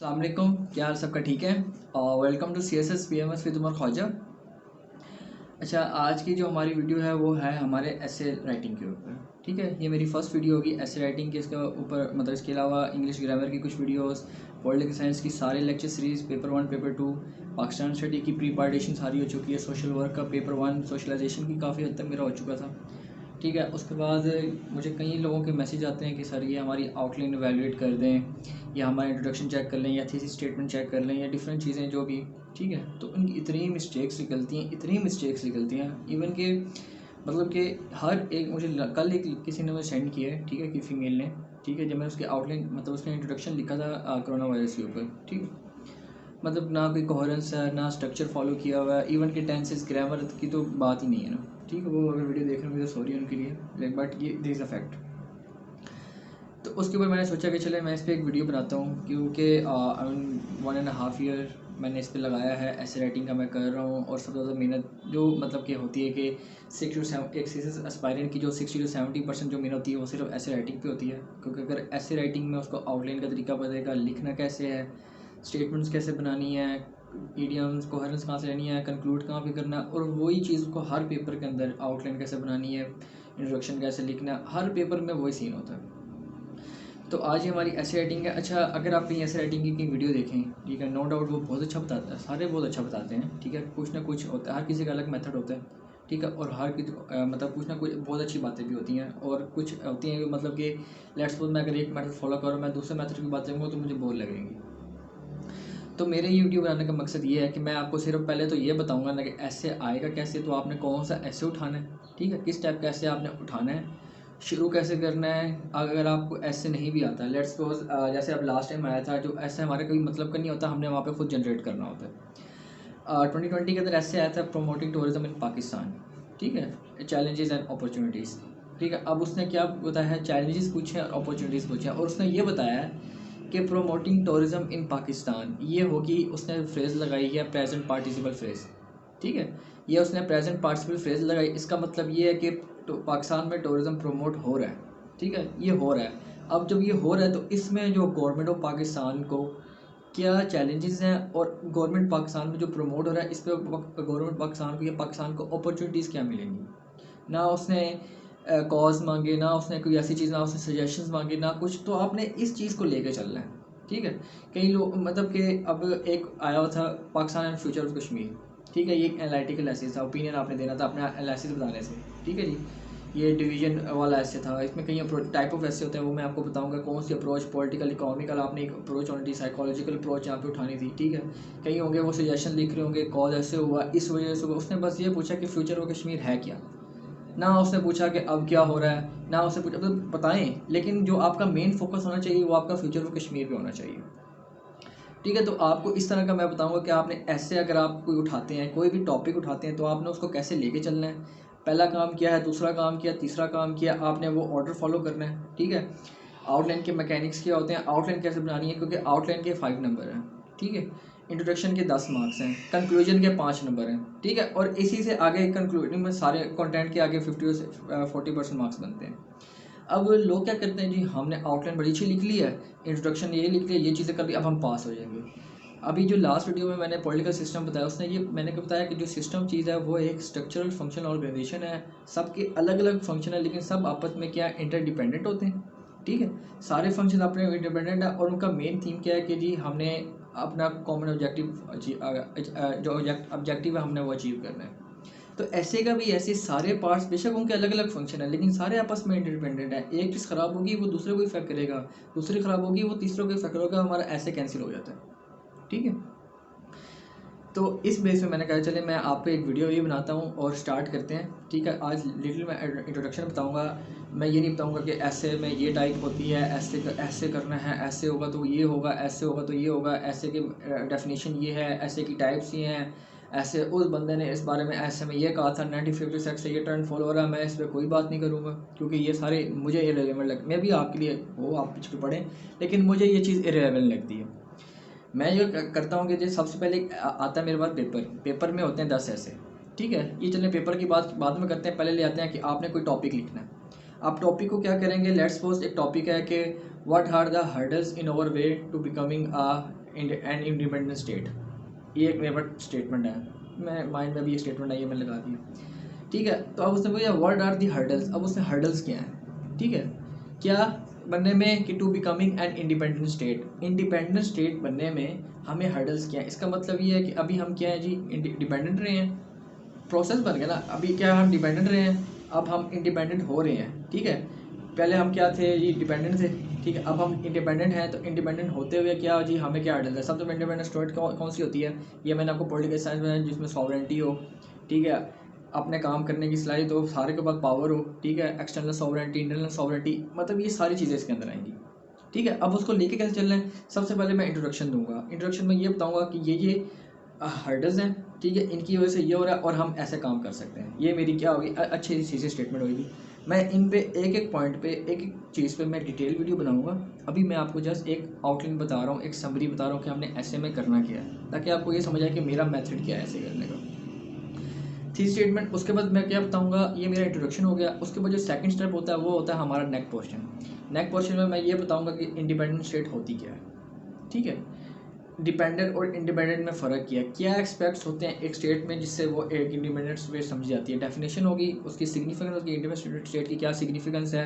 अस्सलाम वालेकुम, क्या हाल सबका ठीक है। और welcome to C S S P M S with Umar Khwaja. अच्छा, आज की जो हमारी वीडियो है वो है हमारे ऐसे राइटिंग के ऊपर। ठीक है, ये मेरी फर्स्ट वीडियो होगी ऐसे राइटिंग के। इसके ऊपर मतलब इसके अलावा इंग्लिश ग्रामर की कुछ वीडियोस, पॉलिटिकल साइंस की सारे lecture series, paper 1 paper 2, Pakistan study की प्री पार्टीशन सारी हो चुकी है, सोशल वर्क का पेपर 1 सोशलाइजेशन की काफ़ी हद तक मेरा हो चुका था। ठीक है, उसके बाद मुझे कई लोगों के मैसेज आते हैं कि सर ये हमारी आउटलाइन एवेलुएट कर दें, या हमारा इंट्रोडक्शन चेक कर लें, या थीसिस स्टेटमेंट चेक कर लें, या डिफरेंट चीज़ें जो भी। ठीक है, तो उनकी इतनी मिस्टेक्स निकलती हैं, इतनी मिस्टेक्स निकलती हैं इवन के मतलब कि हर एक मुझे कल एक किसी ने मुझे सेंड किया है, ठीक है, कि फ़ीमेल ने। ठीक है, जब मैंने उसके आउटलाइन मतलब उसका इंट्रोडक्शन लिखा था कोरोना वायरस के ऊपर। ठीक है, मतलब ना कोई कोहेरेंस है, ना स्ट्रक्चर फॉलो किया हुआ है, इवन के टेंसेस ग्रामर की तो बात ही नहीं है ना। ठीक है, वो अगर वीडियो देख रहे होंगे तो सॉरी उनके लिए, बट ये दिस इज़ अ फैक्ट। तो उसके ऊपर मैंने सोचा कि चले मैं इस पर एक वीडियो बनाता हूँ, क्योंकि 1.5 ईयर मैंने इस पर लगाया है, ऐसे राइटिंग का मैं कर रहा हूँ। और सबसे ज़्यादा मेहनत जो मतलब कि होती है कि 6 to 7 एक सीरीज एस्पायरेंट की जो 60 to 70% जो मेहनत होती है वो सिर्फ ऐसे राइटिंग पे होती है। क्योंकि अगर ऐसे राइटिंग में उसको आउटलाइन का तरीका पड़ेगा, लिखना कैसे है, स्टेटमेंट्स कैसे बनानी है, ईडियम्स कोहेरेंस कहाँ से लेनी है, कंक्लूड कहाँ पे करना है, और वही चीज़ को हर पेपर के अंदर आउटलाइन कैसे बनानी है, इंट्रोडक्शन कैसे लिखना है, हर पेपर में वही सीन होता है। तो आज ही हमारी ऐसे राइटिंग है। अच्छा, अगर आप कहीं ऐसे राइटिंग की वीडियो देखें, ठीक है, नो डाउट वो बहुत अच्छा बताता है, सारे बहुत अच्छा बताते हैं। ठीक है, कुछ ना कुछ होता है, हर किसी का अलग मेथड होता है। ठीक है, और हर किसी मतलब कुछ ना कुछ बहुत अच्छी बातें भी होती हैं, और कुछ होती हैं मतलब कि लेट्स सपोज मैं अगर एक मेथड फॉलो करूँ, मैं दूसरे मेथड की बात करूँगा तो मुझे बोर लगेंगी। तो मेरे वीडियो बनाने का मकसद ये है कि मैं आपको सिर्फ पहले तो ये बताऊंगा ना कि ऐसे आएगा कैसे, तो आपने कौन सा ऐसे उठाना है, ठीक है, किस टाइप का ऐसे आपने उठाना है, शुरू कैसे करना है। अगर आपको ऐसे नहीं भी आता, लेट्स सपोज जैसे अब लास्ट टाइम आया था, जो ऐसे हमारे कोई मतलब का नहीं होता, हमने वहाँ पे खुद जनरेट करना होता है। 2020 के अंदर ऐसे आया था, प्रोमोटिंग टूरिज्म इन पाकिस्तान। ठीक है, चैलेंजेस एंड अपॉर्चुनिटीज़। ठीक है, अब उसने क्या बताया है, चैलेंजेस पूछे और अपॉर्चुनिटीज़ पूछे, और उसने ये बताया है कि प्रोमोटिंग टूरिज्म इन पाकिस्तान, ये होगी, उसने फ्रेज़ लगाई है प्रेजेंट पार्टिसिपल फ्रेज़। ठीक है, ये उसने प्रेजेंट पार्टिसिपल फ्रेज़ लगाई, इसका मतलब ये है कि तो पाकिस्तान में टूरिज़्म प्रमोट हो रहा है। ठीक है, ये हो रहा है। अब जब ये हो रहा है तो इसमें जो गवर्नमेंट ऑफ पाकिस्तान को क्या चैलेंजेस हैं, और गवर्नमेंट पाकिस्तान में जो प्रमोट हो रहा है इस पर गवर्नमेंट पाकिस्तान को या पाकिस्तान को अपॉर्चुनिटीज़ क्या मिलेंगी। ना उसने कॉज मांगे, ना उसने कोई ऐसी चीज़, ना उसने सजेशंस मांगे, ना कुछ। तो आपने इस चीज़ को लेकर चलना है। ठीक है, कई लोग मतलब कि अब एक आया हुआ था Pakistan and future of Kashmir. ठीक है, ये एक एनालिटिकल एनालिसिस था, ओपिनियन आपने देना था अपना एनालिसिस बताने से। ठीक है जी, ये डिवीजन वाला ऐसे था, इसमें कई टाइप ऑफ ऐसे होते हैं, वो मैं आपको बताऊंगा कौन सी अप्रोच, पॉलिटिकल इकोनॉमिकल आपने एक अप्रोच होनी थी, साइकोलॉजिकल अप्रोच यहाँ पे उठानी थी। ठीक है, कई होंगे वो सजेशन लिख रहे होंगे, कॉज ऐसे हुआ, इस वजह से हुआ। उसने बस ये पूछा कि फ्यूचर ऑफ कश्मीर है क्या, ना उसने पूछा कि अब क्या हो रहा है, ना उसने पूछा मतलब बताएं, लेकिन जो आपका मेन फोकस होना चाहिए वो आपका फ्यूचर ऑफ कश्मीर पे होना चाहिए। ठीक है, तो आपको इस तरह का मैं बताऊंगा कि आपने ऐसे अगर आप कोई उठाते हैं, कोई भी टॉपिक उठाते हैं, तो आपने उसको कैसे लेके चलना है। पहला काम किया है, दूसरा काम किया, तीसरा काम किया, आपने वो ऑर्डर फॉलो करना है। ठीक है, आउटलाइन के मैकेनिक्स क्या होते हैं, आउटलाइन कैसे बनानी है, क्योंकि आउटलाइन के 5 नंबर हैं। ठीक है, इंट्रोडक्शन के 10 मार्क्स हैं, कंक्लूजन के 5 नंबर हैं। ठीक है, और इसी से आगे कंक्लूडिंग में सारे कंटेंट के आगे 50 से 40% मार्क्स बनते हैं। अब लोग क्या करते हैं जी, हमने आउटलाइन बड़ी अच्छी लिख ली है, इंट्रोडक्शन ये लिख लिया, ये चीज़ें कर ली, अब हम पास हो जाएंगे। अभी जो लास्ट वीडियो में मैंने पॉलिटिकल सिस्टम बताया, उसने ये मैंने क्या बताया कि जो सिस्टम चीज़ है वो एक स्ट्रक्चरल फंक्शनल ऑर्गेनाइजेशन है। सबके अलग अलग फंक्शन है, लेकिन सब आपस में क्या इंटरडिपेंडेंट होते हैं। ठीक है, सारे फंक्शन अपने इंडिपेंडेंट है, और उनका मेन थीम क्या है कि जी हमने अपना कॉमन ऑब्जेक्टिव जो ऑब्जेक्टिव है हमने वो अचीव करना है। तो ऐसे का भी ऐसे सारे पार्ट्स बेशक उनके अलग अलग फंक्शन है, लेकिन सारे आपस में इंटरडिपेंडेंट है। एक चीज़ ख़राब होगी वो दूसरे को इफेक्ट करेगा, दूसरी ख़राब होगी वो तीसरे को इफेक्ट करेगा, हमारा ऐसे कैंसिल हो जाता है। ठीक है, तो इस बेस में मैंने कहा चले मैं आपको एक वीडियो ये बनाता हूँ और स्टार्ट करते हैं। ठीक है, आज लिटिल मैं इंट्रोडक्शन बताऊँगा, मैं ये नहीं बताऊँगा कि ऐसे में ये टाइप होती है, ऐसे करना है, ऐसे होगा तो ये होगा, ऐसे होगा तो ये होगा, ऐसे की डेफिनेशन ये है, ऐसे की टाइप्स ये हैं, ऐसे उस बंदे ने इस बारे में ऐसे में ये कहा था, 1956 से ये ट्रेंड फॉलो हो रहा है, मैं इस पर कोई बात नहीं करूँगा, क्योंकि ये सारे मुझे इरेलेवेंट लग, मैं भी आपके लिए वो आप पीछे पढ़ें, लेकिन मुझे ये चीज़ इरेलेवेंट लगती है। मैं ये करता हूँ कि जो सबसे पहले आता है मेरे पास पेपर में होते हैं 10 ऐसे। ठीक है, ये चलें पेपर की बात बाद में करते हैं, पहले ले आते हैं कि आपने कोई टॉपिक लिखना है। आप टॉपिक को क्या करेंगे, लेट्स सपोज एक टॉपिक है कि what are the hurdles in our way to becoming a and independent state, ये एक मेरे पास स्टेटमेंट है, मैं माइंड में भी ये स्टेटमेंट आई है, मैंने लगा दिया। ठीक है, तो अब उसने बोला व्हाट आर दी हर्डल्स, अब उसने हर्डल्स क्या है, ठीक है, क्या बनने में कि to becoming an independent state, independent state बनने में हमें हर्डल्स क्या है। इसका मतलब ये है कि अभी हम क्या है जी, डिपेंडेंट रहे हैं, प्रोसेस बन गया ना, अभी क्या हम डिपेंडेंट रहे हैं, अब हम इंडिपेंडेंट हो रहे हैं। ठीक है, पहले हम क्या थे जी, डिपेंडेंट थे। ठीक है, अब हम इंडिपेंडेंट हैं, तो इंडिपेंडेंट होते हुए क्या जी हमें क्या हर्डल है। सबसे तो इंडिपेंडेंट स्टेट कौन सी होती है, ये मैंने आपको पॉलिटिकल साइंस में, जिसमें सॉवरेंटी हो, ठीक है, अपने काम करने की सलाहियत हो, सारे के पास पावर हो, ठीक है, एक्सटर्नल सॉवरेंटी, इंटरनल सॉवरेंटी, मतलब ये सारी चीज़ें इसके अंदर आएंगी। ठीक है, अब उसको लेके कैसे चलना है, सबसे पहले मैं इंट्रोडक्शन दूंगा। इंट्रोडक्शन में ये बताऊंगा कि ये हर्डल्स हैं, ठीक है, इनकी वजह से ये हो रहा है और हम ऐसे काम कर सकते हैं। ये मेरी क्या होगी, अच्छी सी स्टेटमेंट होगी। मैं इन पे एक एक पॉइंट पे, एक एक चीज़ पे मैं डिटेल वीडियो बनाऊंगा। अभी मैं आपको जस्ट एक आउटलाइन बता रहा हूँ, एक समरी बता रहा हूँ कि हमने ऐसे में करना क्या है, ताकि आपको ये समझ आए कि मेरा मेथड क्या है ऐसे करने का। थ्री स्टेटमेंट, उसके बाद मैं क्या बताऊंगा, ये मेरा इंट्रोडक्शन हो गया। उसके बाद जो सेकंड स्टेप होता है वो होता है हमारा नेक पोर्शन। नेक पोर्शन में मैं ये बताऊंगा कि इंडिपेंडेंट स्टेट होती क्या है। ठीक है, डिपेंडेंट और इंडिपेंडेंट में फ़र्क किया, क्या एक्सपेक्ट्स होते हैं एक स्टेट में जिससे वो एक इंडिपेंडेंट स्टेट समझी जाती है, डेफिनेशन होगी उसकी, सिग्निफिकेंस उसकी, इंडिपेंडेंट स्टेट की क्या सिग्निफिकेंस है,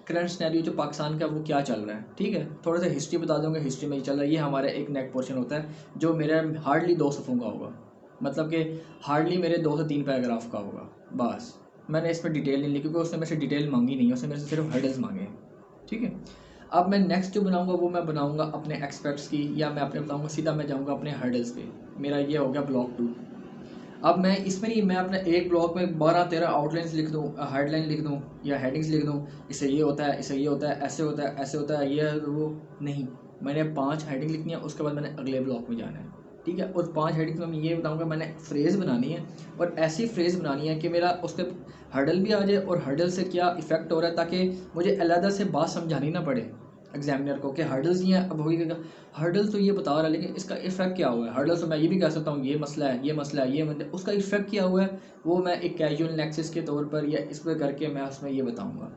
करंट सिनेरियो जो पाकिस्तान का वो क्या चल रहा है। ठीक है, थोड़ा सा हिस्ट्री बता दूंगा, हिस्ट्री में ही चल रहा है। ये हमारा एक नेक पोर्शन होता है जो मेरा हार्डली 2 सफ़ों का होगा, मतलब कि हार्डली मेरे 2 से 3 पैराग्राफ का होगा बस। मैंने इसमें डिटेल नहीं लिखी क्योंकि उसने मेरे से डिटेल मांगी नहीं है, उसने मेरे से सिर्फ हर्डल्स मांगे। ठीक है, अब मैं नेक्स्ट जो बनाऊंगा वो मैं बनाऊंगा अपने एक्सपेक्ट्स की, या मैं अपने बताऊंगा सीधा मैं जाऊंगा अपने हर्डल्स पे। मेरा ये हो गया ब्लॉक 2। अब मैं इसमें नहीं, मैं अपने एक ब्लॉक में 12-13 आउटलाइंस लिख दूँ, हेडलाइन लिख दूँ या हेडिंग्स लिख दूँ, इससे ये होता है, इससे ये होता है, ऐसे होता है, ऐसे होता है, ये वो नहीं। मैंने 5 हेडिंग लिखनी है, उसके बाद मैंने अगले ब्लॉक में जाना है। ठीक है, उस 5 हेडिंग्स में मैं ये बताऊंगा, मैंने फ्रेज़ बनानी है और ऐसी फ्रेज़ बनानी है कि मेरा उस पर हर्डल भी आ जाए और हर्डल से क्या इफेक्ट हो रहा है, ताकि मुझे अलग से बात समझानी ना पड़े एग्जामिनर को कि हर्डल्स ये हैं। अब होगी हर्डल्स तो ये बता रहा है, लेकिन इसका इफेक्ट क्या हुआ है। हर्डल्स तो मैं ये भी कह सकता हूँ ये मसला है, ये मसला है, ये मतलब उसका इफेक्ट क्या हुआ है, वो मैं एक कैजुअल नेक्सिस के तौर पर या इस पर करके मैं उसमें ये बताऊँगा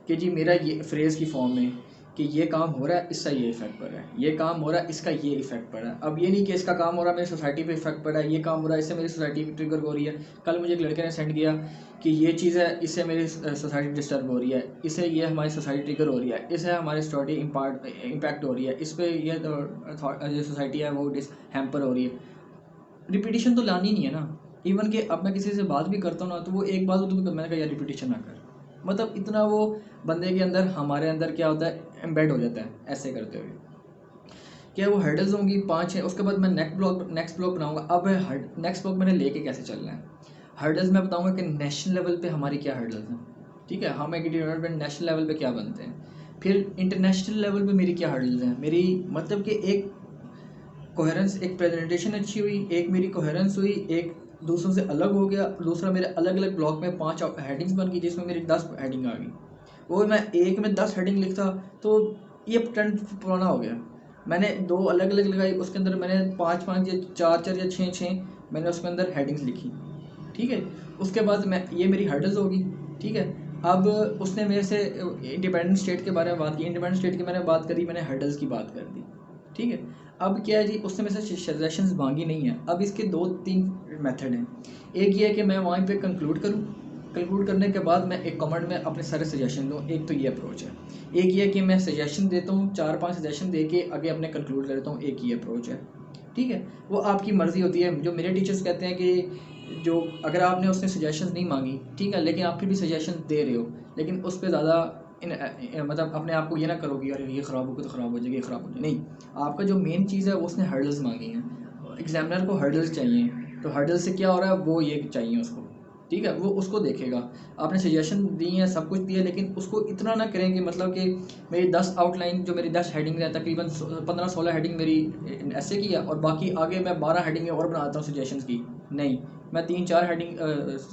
कि जी मेरा ये फ्रेज़ की फॉर्म में कि ये काम हो रहा है, इसका ये इफेक्ट पड़ रहा है, ये काम हो रहा है, इसका ये इफेक्ट पड़ रहा है। अब ये नहीं कि इसका काम हो रहा है मेरी सोसाइटी पे इफेक्ट पड़ रहा है, ये काम हो रहा है इससे मेरी सोसाइटी ट्रिगर हो रही है। कल मुझे एक लड़के ने सेंड किया कि ये चीज़ है, इससे मेरी सोसाइटी डिस्टर्ब हो रही है, इससे ये हमारी सोसाइटी ट्रिगर हो रही है, इससे हमारी सोसाइटी इम्पैक्ट हो रही है, इस पर ये जो सोसाइटी है वो हैम्पर हो रही है। रिपीटिशन तो लानी नहीं है ना। इवन कि अब मैं किसी से बात भी करता हूँ ना, तो वो एक बात तो मैंने कहा यार रिपीटिशन ना कर, मतलब इतना वो बंदे के अंदर, हमारे अंदर क्या होता है, एम्बेड हो जाता है ऐसे करते हुए। क्या वो हर्डल्स होंगी 5 है, उसके बाद मैं नेक्स्ट ब्लॉक बनाऊंगा। अब नेक्स्ट ब्लॉक मैंने लेके कैसे चलना है, हर्डल्स मैं बताऊंगा कि नेशनल लेवल पे हमारी क्या हर्डल्स हैं। ठीक है, हम एक डेवलपमेंट नेशनल लेवल पे क्या बनते हैं, फिर इंटरनेशनल लेवल पे मेरी क्या हर्डल्स हैं, मेरी मतलब कि एक कोहेरेंस, एक प्रेजेंटेशन अच्छी हुई, एक मेरी कोहेरेंस हुई, एक दूसरों से अलग हो गया, दूसरा मेरे अलग अलग ब्लॉक में 5 हेडिंग्स बन गई जिसमें मेरी 10 हेडिंग आ गई। वो मैं एक में 10 हेडिंग लिखता तो ये ट्रेंड पुराना हो गया। मैंने 2 अलग अलग लगाई, उसके अंदर मैंने 5-5 या 4-4 या 6-6 मैंने उसके अंदर हेडिंग्स लिखी। ठीक है, उसके बाद मैं ये मेरी हर्डल्स होगी। ठीक है, अब उसने मेरे से इंडिपेंडेंट स्टेट के बारे में बात की, इंडिपेंडेंट स्टेट की मैंने बात करी, मैंने हर्डल्स की बात कर दी। ठीक है, अब क्या है जी, उसने मेरे से सजेशंस मांगी नहीं है। अब इसके 2-3 मेथड हैं। एक ये है कि मैं वहीं पे कंक्लूड करूँ, कंक्लूड करने के बाद मैं एक कमेंट में अपने सारे सजेशन दूँ, एक तो ये अप्रोच है। एक ये है कि मैं सजेशन देता हूँ, 4-5 सजेशन दे के आगे अपने कंक्लूड करता हूँ, एक ये अप्रोच है। ठीक है, वो आपकी मर्ज़ी होती है। जो मेरे टीचर्स कहते हैं कि जो अगर आपने उसने सजेशंस नहीं मांगी, ठीक है, लेकिन आप फिर भी सजेशन दे रहे हो, लेकिन उस पर ज़्यादा मतलब अपने आप को ये ना करो कि यार ये ख़राब होगा तो ख़राब हो जाएगी, ये ख़राब हो जाएगी, नहीं। आपका जो मेन चीज़ है वो उसने हर्डल्स मांगी हैं, एग्जामिनर को हर्डल्स चाहिए, तो हर्डल्स से क्या हो रहा है वो ये चाहिए उसको। ठीक है, वो उसको देखेगा। आपने सजेशन दी हैं, सब कुछ दिया, लेकिन उसको इतना ना करें कि मतलब कि मेरी 10 आउटलाइन, जो मेरी 10 हेडिंग है, तकरीबन 15-16 हेडिंग मेरी ऐसे की है और बाकी आगे मैं 12 हेडिंग और बनाता हूँ सजेशंस की। नहीं, मैं 3-4 हेडिंग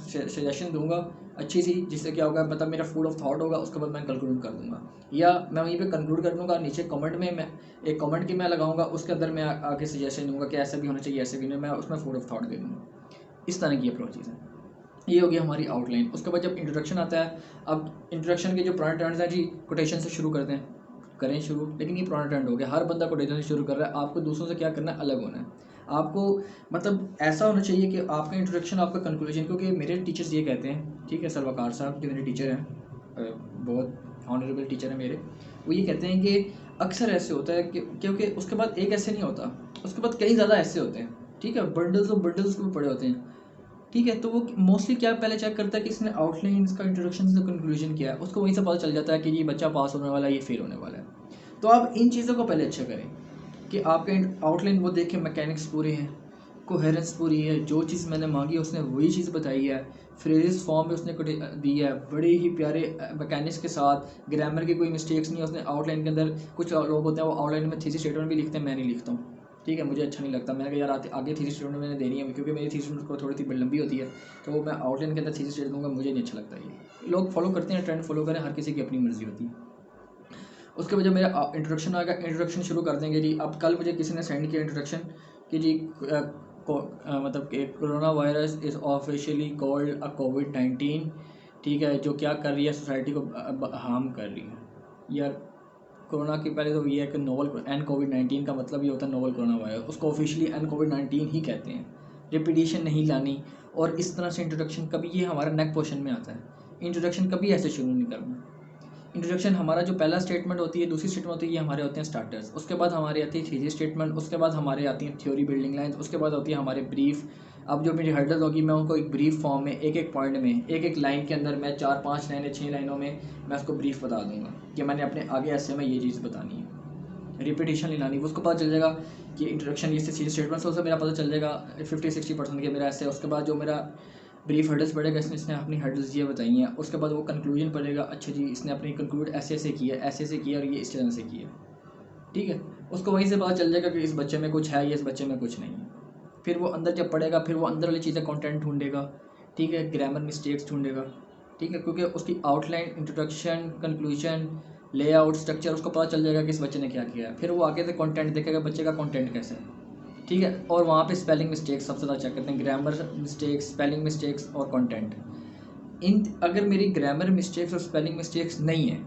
सजेशन दूंगा अच्छी सी, जिससे क्या होगा, मतलब मेरा फूड ऑफ थॉट होगा, उसके बाद मैं कंक्लूड कर दूंगा, या मैं वहीं पे कंक्लूड कर दूंगा। नीचे कमेंट में मैं एक कमेंट की मैं लगाऊंगा, उसके अंदर मैं आगे सजेशन दूंगा कि ऐसा भी होना चाहिए, ऐसे भी नहीं, मैं उसमें फूड ऑफ थॉट दे दूँगा। इस तरह की अप्रोचेज़ है। ये हो गया हमारी आउटलाइन। उसके बाद जब इंट्रोडक्शन आता है, अब इंट्रोडक्शन के जो पुराने टर्म्स हैं जी, कोटेशन से शुरू करते हैं। करें शुरू, लेकिन ये पुराना ट्रेंड हो गया, हर बंदा कोटेशन शुरू कर रहा है। आपको दूसरों से क्या करना है, अलग होना है। आपको मतलब ऐसा होना चाहिए कि आपका इंट्रोडक्शन, आपका कंक्लूजन, क्योंकि मेरे टीचर्स ये कहते हैं, ठीक है, सरवकार साहब जो मेरे टीचर हैं, बहुत ऑनरेबल टीचर है मेरे, वो ये कहते हैं कि अक्सर ऐसे होता है कि क्योंकि उसके बाद एक ऐसे नहीं होता, उसके बाद कई ज़्यादा ऐसे होते हैं, ठीक है, बंडल्स और बंडल्स उसके पड़े होते हैं, ठीक है। तो वो मोस्टली क्या पहले चेक करता है कि इसने आउटलाइन, इसका इंट्रोडक्शन से कंक्लूजन किया है, उसको वहीं से पता चल जाता है कि ये बच्चा पास होने वाला है, ये फेल होने वाला है। तो आप इन चीज़ों को पहले अच्छा करें कि आपके आउटलाइन वो देखें, मैकेनिक्स पूरे हैं, कोहेरेंस पूरी है, जो चीज़ मैंने मांगी उसने वही चीज़ बताई है, फ्रेजेस फॉर्म में उसने दी है बड़े ही प्यारे मैकेनिक्स के साथ, ग्रामर की कोई मिस्टेक्स नहीं है उसने आउटलाइन के अंदर। कुछ लोग होते हैं वो आउटलाइन में थीसिस स्टेटमेंट भी लिखते हैं, मैं नहीं लिखता हूँ, ठीक है, मुझे अच्छा नहीं लगता। मैंने कहा यार आगे थीसिस स्टेटमेंट मैंने देनी है, क्योंकि मेरी थीसिस को थोड़ी सी लंबी होती है, तो वो मैं आउटलाइन के अंदर थीसिस स्टेट दूँगा, मुझे नहीं अच्छा लगता। ये लोग फॉलो करते हैं, ट्रेंड फॉलो करें, हर किसी की अपनी मर्जी होती है। उसके वजह मेरा इंट्रोडक्शन आएगा, इंट्रोडक्शन शुरू कर देंगे जी। अब कल मुझे किसी ने सेंड किया इंट्रोडक्शन कि जी मतलब कि corona virus is officially called a कोविड-19, ठीक है, जो क्या कर रही है, सोसाइटी को हार्म कर रही है। यार कोरोना के पहले तो ये है कि नोवल एन कोविड-19 का मतलब ये होता है नोवल कोरोना वायरस, उसको ऑफिशियली एन कोविड-19 ही कहते हैं। रिपीटिशन नहीं लानी, और इस तरह से इंट्रोडक्शन कभी, ये हमारा नेक पोर्शन में आता है, इंट्रोडक्शन कभी ऐसे शुरू नहीं करना। इंट्रोडक्शन हमारा जो पहला स्टेटमेंट होती है, दूसरी स्टेटमेंट होती है, ये हमारे होते हैं स्टार्टर्स, उसके बाद हमारी आती है थीसिस स्टेटमेंट, उसके बाद हमारे आती हैं थ्योरी बिल्डिंग लाइंस, उसके बाद होती है हमारे ब्रीफ। अब जो मेरी हर्डल्स होगी, मैं उनको एक ब्रीफ फॉर्म में, एक एक पॉइंट में, एक एक लाइन के अंदर मैं 4-5 लाइनें 6 लाइनों में मैं उसको ब्रीफ बता दूंगा कि मैंने अपने आगे ऐसे में ये चीज़ बतानी है, रिपीटिशन नहीं लानी। उसको पता चल जाएगा कि इंट्रोडक्शन ये थीसिस स्टेटमेंट से मेरा पता चल जाएगा 50-60% के मेरा ऐसे। उसके बाद जो मेरा ब्रीफ हर्डल्स पढ़ेगा, इसने अपनी हर्डल्स ये बताई हैं, उसके बाद वो कंक्लूजन पढ़ेगा, अच्छा जी इसने अपनी कंक्लूड ऐसे ऐसे किया, ऐसे ऐसे किया, और ये इस तरह से किया, ठीक है। उसको वहीं से पता चल जाएगा कि इस बच्चे में कुछ है, ये इस बच्चे में कुछ नहीं है। फिर वो अंदर जब पढ़ेगा, फिर वो अंदर वाली चीज़ें कंटेंट ढूंढेगा, ठीक है, ग्रामर मिस्टेक्स ढूंढेगा, ठीक है, क्योंकि उसकी outline, introduction, conclusion, layout, structure उसको पता चल जाएगा कि इस बच्चे ने क्या किया है। फिर वो आगे से कंटेंट देखेगा, बच्चे का कंटेंट कैसा है, ठीक है। और वहाँ पे स्पेलिंग मिस्टेक्स सबसे ज़्यादा चेक करते हैं, ग्रामर मिस्टेक्स, स्पेलिंग मिस्टेक्स और कंटेंट। इन अगर मेरी ग्रामर मिस्टेक्स और स्पेलिंग मिस्टेक्स नहीं है,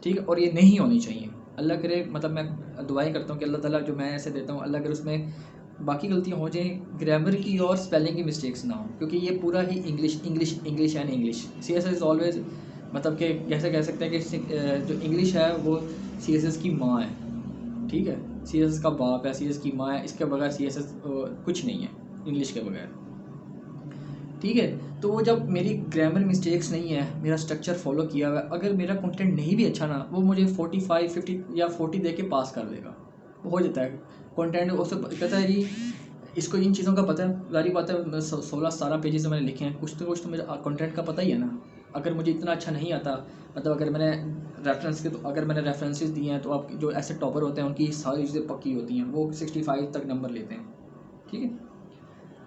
ठीक है, और ये नहीं होनी चाहिए, अल्लाह करे, मतलब मैं दुआएं करता हूँ कि अल्लाह ताला जो मैं ऐसे देता हूँ, अल्लाह करे उसमें बाकी गलतियाँ हो जाएँ, ग्रामर की और स्पेलिंग की मिस्टेक्स ना हो, क्योंकि ये पूरा ही English English English and English. CSS is always, मतलब कि कैसे कह सकते हैं कि जो इंग्लिश है वो CSS की माँ है, ठीक है, CSS का बाप है, CSS की माँ है, इसके बगैर CSS कुछ नहीं है इंग्लिश के बगैर, ठीक है। तो वो जब मेरी ग्रामर मिस्टेक्स नहीं है, मेरा स्ट्रक्चर फॉलो किया हुआ है, अगर मेरा कंटेंट नहीं भी अच्छा ना, वो मुझे 45, 50 या 40 दे के पास कर देगा, वो हो जाता है कंटेंट। उससे कहता है जी इसको इन चीज़ों का पता है, जारी बात है, 16-17 पेजेस मैंने लिखे हैं, कुछ तो मेरा कंटेंट का पता ही है ना। अगर मुझे इतना अच्छा नहीं आता, मतलब अगर मैंने रेफरेंस के, तो अगर मैंने रेफरेंसेस दिए हैं, तो आप जो ऐसे टॉपर होते हैं उनकी सारी चीज़ें पक्की होती हैं, वो 65 तक नंबर लेते हैं, ठीक है।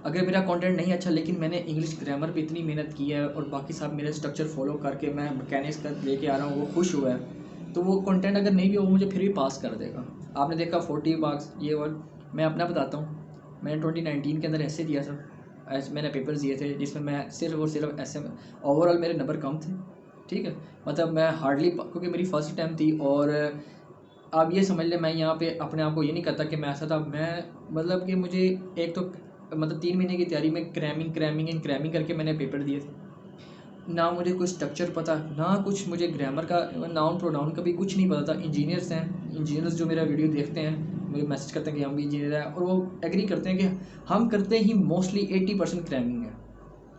अगर मेरा कंटेंट नहीं अच्छा, लेकिन मैंने इंग्लिश ग्रामर पे इतनी मेहनत की है, और बाकी सब मेरे स्ट्रक्चर फॉलो करके मैं मैकेनिक्स का लेके आ रहा हूँ, वो खुश हुआ है, तो वो कंटेंट अगर नहीं भी हो, वो मुझे फिर भी पास कर देगा। आपने देखा 40 मार्क्स, ये, और मैं अपना बताता हूँ, मैंने 2019 के अंदर ऐसे दिया था, ऐसे मैंने पेपर्स दिए थे जिसमें मैं सिर्फ और सिर्फ ऐसे में, ओवरऑल मेरे नंबर कम थे, ठीक है, मतलब मैं हार्डली, क्योंकि मेरी फर्स्ट अटैम्प्ट थी, और आप ये समझ लें, मैं यहाँ पे अपने आप को ये नहीं कहता कि मैं ऐसा था, मैं मतलब कि मुझे एक तो मतलब 3 महीने की तैयारी में क्रैमिंग करके मैंने पेपर दिए थे। ना मुझे कुछ स्ट्रक्चर पता, ना कुछ मुझे ग्रामर का, नाउन प्रोनाउन का भी कुछ नहीं पता था। इंजीनियर्स हैं, इंजीनियर्स जो मेरा वीडियो देखते हैं, मुझे मैसेज करते हैं कि हम भी इंजीनियर हैं, और वो एग्री करते हैं कि हम करते ही मोस्टली 80% क्रैमिंग है,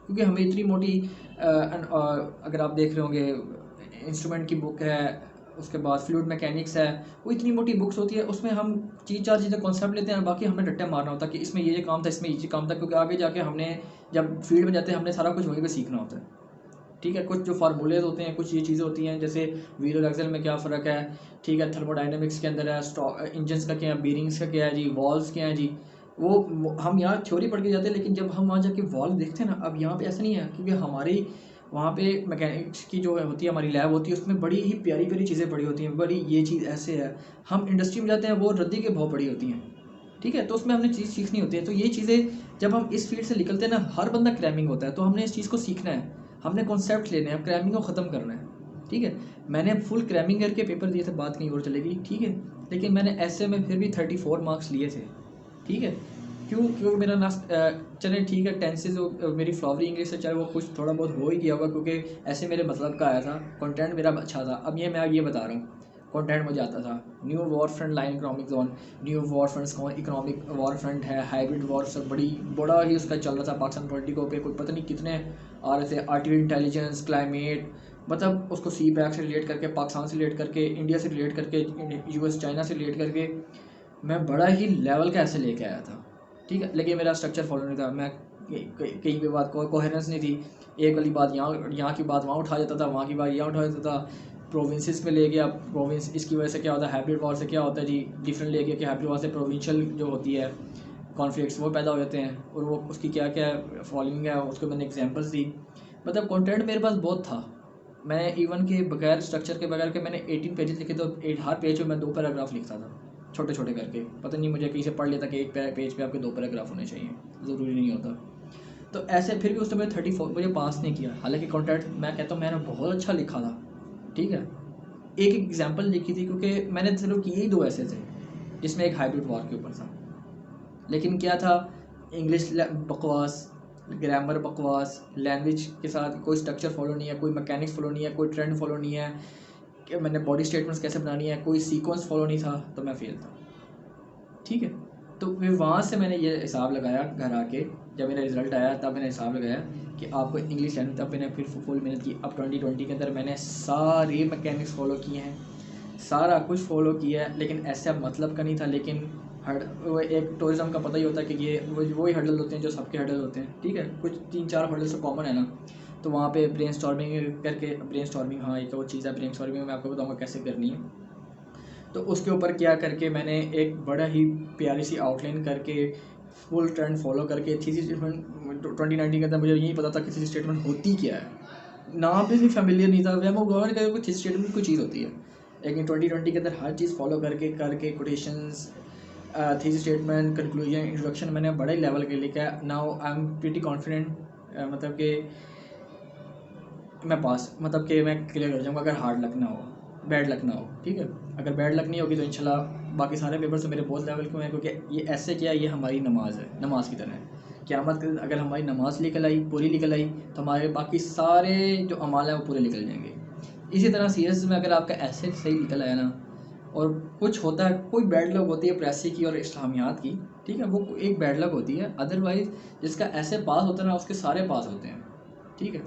क्योंकि हमें इतनी मोटी अगर आप देख रहे होंगे, इंस्ट्रूमेंट की बुक है, उसके बाद फ्लूइड मैकेनिक्स है, वो इतनी मोटी बुक्स होती है, उसमें हम 3-4 चीज़ें कॉन्सेप्ट लेते हैं, बाकी हमें रट्टा मारना होता है कि इसमें ये काम था, इसमें ये काम था, क्योंकि आगे जाके हमने जब फील्ड में जाते हैं, हमने सारा कुछ वहीं पे सीखना होता है, ठीक है। कुछ जो फार्मूलेज होते हैं, कुछ ये चीज़ें होती हैं, जैसे व्हील और एक्सल में क्या फ़र्क है, ठीक है, थर्मोडाइनमिक्स के अंदर है, इंजन्स का क्या है, बीरिंग्स का क्या है जी, वॉल्व्स क्या है जी, वो हम यहाँ थ्योरी पढ़ के जाते हैं, लेकिन जब हम वहाँ जाके वॉल्व देखते हैं ना, अब यहाँ पे ऐसा नहीं है, क्योंकि हमारी वहाँ पे मैकेनिक्स की जो होती है, हमारी लैब होती है, उसमें बड़ी ही प्यारी प्यारी चीज़ें पड़ी होती हैं, बड़ी ये चीज़ ऐसे है। हम इंडस्ट्री में जाते हैं, वो रद्दी के भाव पड़ी होती हैं, ठीक है, तो उसमें हमने चीज़ सीखनी होती है। तो ये चीज़ें जब हम इस फील्ड से निकलते हैं ना, हर बंदा क्रैमिंग होता है, तो हमने इस चीज़ को सीखना है, हमने कॉन्सेप्ट लेने हैं, क्रैमिंग को ख़त्म करना है, ठीक है। मैंने फुल क्रैमिंग करके पेपर दिए थे, बात कहीं और चलेगी, ठीक है। लेकिन मैंने ऐसे में फिर भी 34 मार्क्स लिए थे, ठीक है। क्योंकि मेरा ना चले ठीक है, टेंसेज मेरी फ्लावरी इंग्लिश से चले वो कुछ थोड़ा बहुत हो ही गया होगा, क्योंकि ऐसे मेरे मतलब का आया था, कंटेंट मेरा अच्छा था। अब ये मैं ये बता रहा हूँ, कंटेंट मुझे आता था। New war front line economic zone, new war front कौन इकोनॉमिक वॉर फ्रंट है, हाइब्रिड वॉर, सब बड़ा ही उसका चल रहा था पाकिस्तान पॉलिटिको पे, कोई पता नहीं कितने आ रहे थे, आर्टिफिशियल इंटेलिजेंस, क्लाइमेट, मतलब उसको सी पैक से रिलेट करके, पाकिस्तान से रिलेट करके, इंडिया से रिलेट करके, यूएस चाइना से रिलेट करके, मैं बड़ा ही लेवल का ऐसे लेके आया था, ठीक है। लेकिन मेरा स्ट्रक्चर फॉलो नहीं था, मैं कहीं भी बात कोहेरेंस नहीं थी, एक वाली बात यहाँ की बात वहाँ उठा जाता था, वहाँ की बात यहाँ उठा जाता था, प्रोविंसेस में ले गया, प्रोविंस इसकी वजह से क्या होता है, हाइब्रिड वॉर से क्या होता है जी, डिफरेंट ले गया कि हाइब्रिड वॉर से प्रोविंशियल जो होती है कॉन्फ्लिक्ट्स वो पैदा हो जाते हैं, और वो उसकी क्या क्या फॉलोइंग है, उसको मैंने एग्जांपल्स दी। मतलब कंटेंट मेरे पास बहुत था। मैंने इवन के बगैर स्ट्रक्चर के बगैर के मैंने 18 पेजेस लिखे, तो हर पेज में मैं 2 पैराग्राफ लिखता था, छोटे छोटे करके। पता नहीं मुझे कहीं से पढ़ लेता कि एक पेज पे आपके 2 पैराग्राफ होने चाहिए, ज़रूरी नहीं होता। तो ऐसे फिर भी उस समय 34 मुझे पास नहीं किया, हालांकि कंटेंट मैं कहता हूँ मैंने बहुत अच्छा लिखा था, ठीक है। एक एग्जाम्पल लिखी थी, क्योंकि मैंने सिर्फ किए ही 2 ऐसे थे जिसमें एक हाइब्रिड वॉर के ऊपर था। लेकिन क्या था, इंग्लिश बकवास, ग्रामर बकवास, लैंग्वेज के साथ कोई स्ट्रक्चर फॉलो नहीं है, कोई मैकेनिक्स फॉलो नहीं है, कोई ट्रेंड फॉलो नहीं है कि मैंने बॉडी स्टेटमेंट्स कैसे बनानी है, कोई सीक्वेंस फॉलो नहीं था, तो मैं फेल था, ठीक है। तो फिर वहाँ से मैंने ये हिसाब लगाया, घर आके जब मेरा रिजल्ट आया तब मैंने हिसाब लगाया कि आपको इंग्लिश लैंग्वेज, तब मैंने फिर फुल मेहनत की। अब 2020 के अंदर मैंने सारे मैकेनिक्स फॉलो किए हैं, सारा कुछ फॉलो किया है, लेकिन ऐसे अब मतलब का नहीं था। लेकिन वो एक टूरिज़्म का पता ही होता है कि ये वही हर्डल होते हैं जो सबके हर्डल होते हैं, ठीक है। कुछ 3-4 हर्डल्स तो कॉमन है ना, तो वहाँ पे ब्रेनस्टॉर्मिंग करके, ब्रेनस्टॉर्मिंग हाँ एक और चीज़ है, ब्रेनस्टॉर्मिंग मैं आपको बताऊँगा कैसे करनी है। तो उसके ऊपर क्या करके मैंने एक बड़ा ही प्यारी सी आउटलाइन करके, फुल ट्रेंड फॉलो करके, थीसिस स्टेटमेंट 2019 के अंदर मुझे यही पता था कि थीसिस स्टेटमेंट होती क्या है, नाम पे भी फेमिलियर नहीं था, मैं गवर्नमेंट का कोई थीसिस स्टेटमेंट कोई चीज़ होती है। लेकिन 2020 के अंदर हर चीज़ फॉलो करके quotations, thesis statement, conclusion, introduction मैंने बड़े लेवल के लिखा है। Now I am pretty confident, मतलब कि मैं पास, मतलब कि मैं क्लियर कर जाऊँगा अगर हार्ड लक ना हो, बैड लक ना हो, ठीक है। अगर बैड लक नहीं होगी तो इंशाल्लाह बाकी सारे पेपर तो मेरे बहुत लेवल के हैं, क्योंकि ये ऐसे क्या, ये हमारी नमाज है, नमाज की तरह है। क़यामत के दिन अगर हमारी नमाज निकल आई, पूरी निकल आई, तो हमारे बाकी सारे जो अमाल हैं वो पूरे निकल जाएंगे। इसी तरह सीएस में अगर आपका ऐसे सही निकल आया ना, और कुछ होता है, कोई बैड लक होती है प्रेसी की और इस्लामियात की, ठीक है, वो एक बैड लक होती है। अदरवाइज जिसका ऐसे पास होता है ना, उसके सारे पास होते हैं, ठीक है।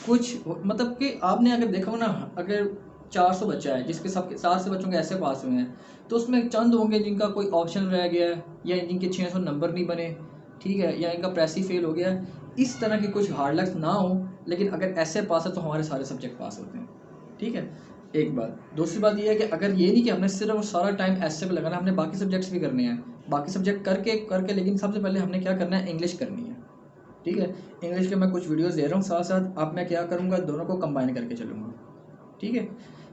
कुछ मतलब कि आपने अगर देखा हो ना, अगर 400 बच्चा है जिसके सबके 400 बच्चों के ऐसे पास हुए हैं, तो उसमें चंद होंगे जिनका कोई ऑप्शन रह गया है, या जिनके 600 नंबर नहीं बने, ठीक है, या इनका प्रेस ही फेल हो गया। इस तरह की कुछ हार्ड लक्स ना हो, लेकिन अगर ऐसे पास है तो हमारे सारे सब्जेक्ट पास होते हैं, ठीक है। एक बात, दूसरी बात ये है कि अगर ये नहीं कि हमने सिर्फ सारा टाइम ऐसे पे लगाना, हमने बाकी सब्जेक्ट्स भी करने हैं, बाकी सब्जेक्ट करके करके लेकिन सबसे पहले हमने क्या करना है, इंग्लिश करनी है, ठीक है। इंग्लिश के मैं कुछ वीडियोस दे रहा हूँ साथ साथ, अब मैं क्या करूँगा, दोनों को कंबाइन करके चलूँगा, ठीक है।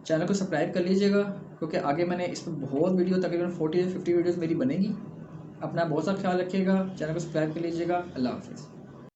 चैनल को सब्सक्राइब कर लीजिएगा, क्योंकि आगे मैंने इस पर बहुत वीडियो, तकरीबन 40 से 50 वीडियोस मेरी बनेगी। अपना बहुत सा ख्याल रखिएगा, चैनल को सब्सक्राइब कर लीजिएगा। अल्लाह हाफिज़।